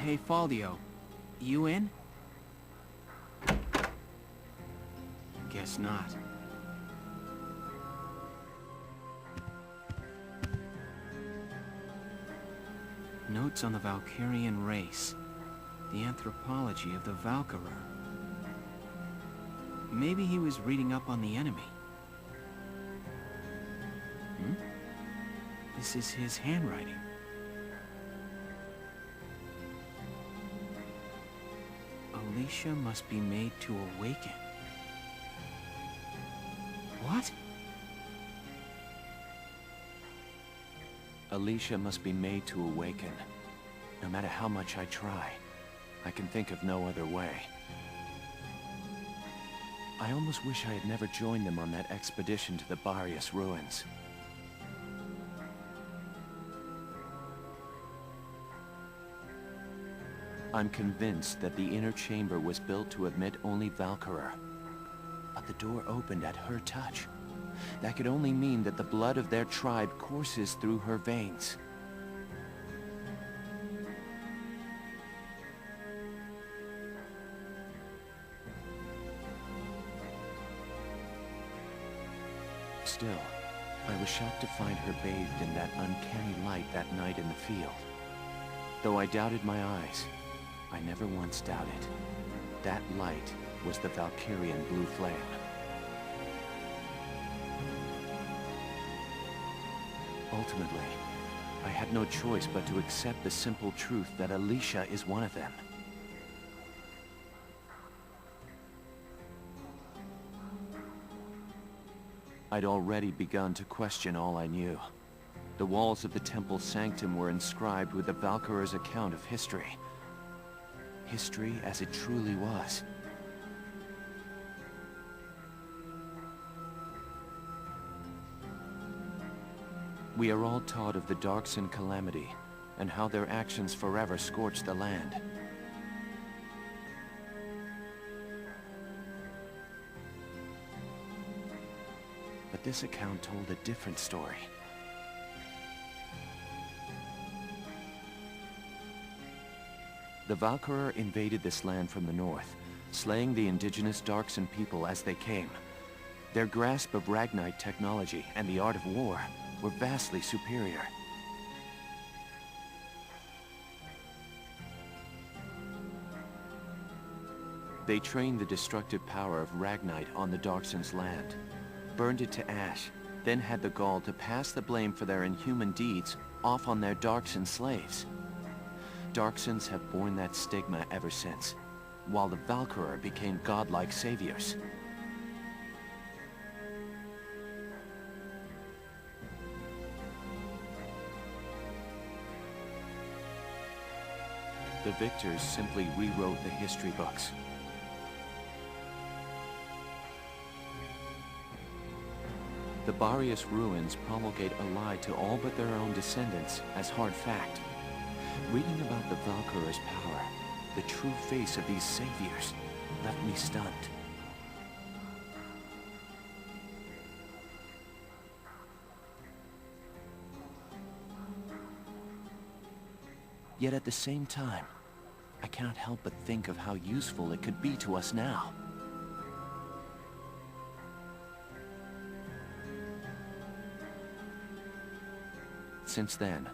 Hey, Faldio. You in? Guess not. Notes on the Valkyrian race. The anthropology of the Valkyria. Maybe he was reading up on the enemy. This is his handwriting. Alicia must be made to awaken. What? Alicia must be made to awaken. No matter how much I try, I can think of no other way. I almost wish I had never joined them on that expedition to the Valkyria's ruins. I'm convinced that the inner chamber was built to admit only Valkyria. But the door opened at her touch. That could only mean that the blood of their tribe courses through her veins. Still, I was shocked to find her bathed in that uncanny light that night in the field. Though I doubted my eyes, I never once doubted. That light was the Valkyrian blue flame. Ultimately, I had no choice but to accept the simple truth that Alicia is one of them. I'd already begun to question all I knew. The walls of the temple sanctum were inscribed with the Valkyria's account of history. History as it truly was. We are all taught of the Darkson calamity, and how their actions forever scorched the land. But this account told a different story. The Valkyria invaded this land from the north, slaying the indigenous Darkson people as they came. Their grasp of Ragnite technology and the art of war were vastly superior. They trained the destructive power of Ragnite on the Darkson's land, burned it to ash, then had the gall to pass the blame for their inhuman deeds off on their Darkson slaves. Darksons have borne that stigma ever since, while the Valkyria became godlike saviors. The victors simply rewrote the history books. The Valkyria's ruins promulgate a lie to all but their own descendants as hard fact. Reading about the Valkyria's power, the true face of these saviors, left me stunned. Yet at the same time, I cannot help but think of how useful it could be to us now. Since then,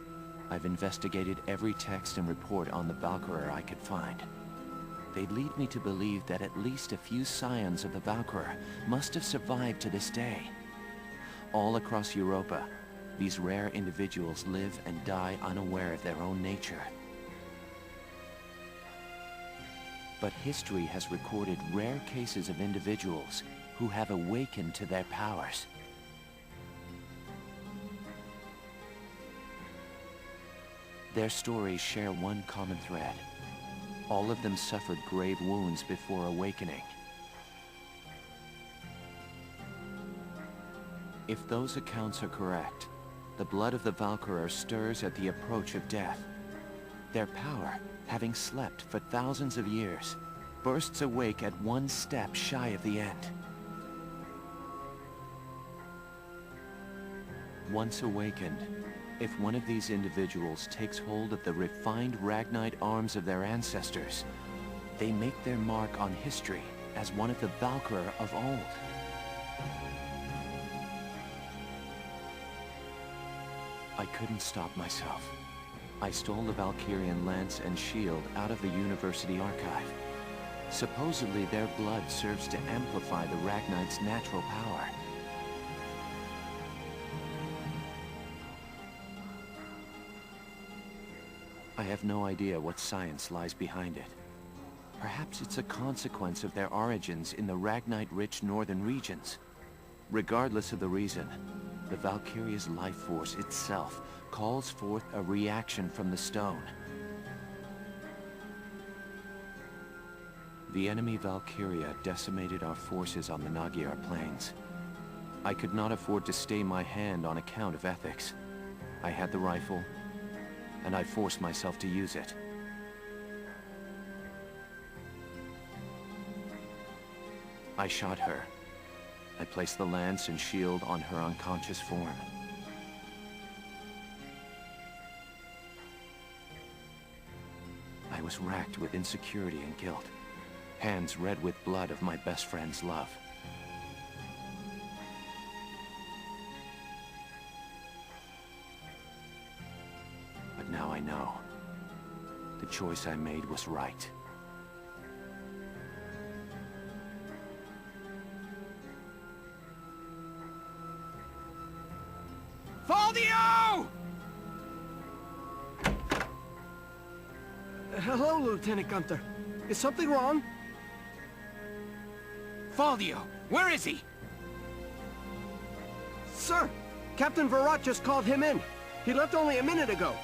I've investigated every text and report on the Valkyria I could find. They lead me to believe that at least a few scions of the Valkyria must have survived to this day. All across Europa, these rare individuals live and die unaware of their own nature. But history has recorded rare cases of individuals who have awakened to their powers. Their stories share one common thread. All of them suffered grave wounds before awakening. If those accounts are correct, the blood of the Valkyria stirs at the approach of death. Their power, having slept for thousands of years, bursts awake at one step shy of the end. Once awakened, If one of these individuals takes hold of the refined Ragnite arms of their ancestors, they make their mark on history as one of the Valkyria of old. I couldn't stop myself. I stole the Valkyrian lance and shield out of the university archive. Supposedly their blood serves to amplify the Ragnite's natural power. I have no idea what science lies behind it. Perhaps it's a consequence of their origins in the Ragnite-rich northern regions. Regardless of the reason, the Valkyria's life force itself calls forth a reaction from the stone. The enemy Valkyria decimated our forces on the Magyar plains. I could not afford to stay my hand on account of ethics. I had the rifle, and I forced myself to use it. I shot her. I placed the lance and shield on her unconscious form. I was racked with insecurity and guilt, hands red with blood of my best friend's love. But now I know. The choice I made was right. Valdio! Hello, Lieutenant Gunther. Is something wrong? Valdio, where is he? Sir, Captain Virat just called him in. He left only a minute ago.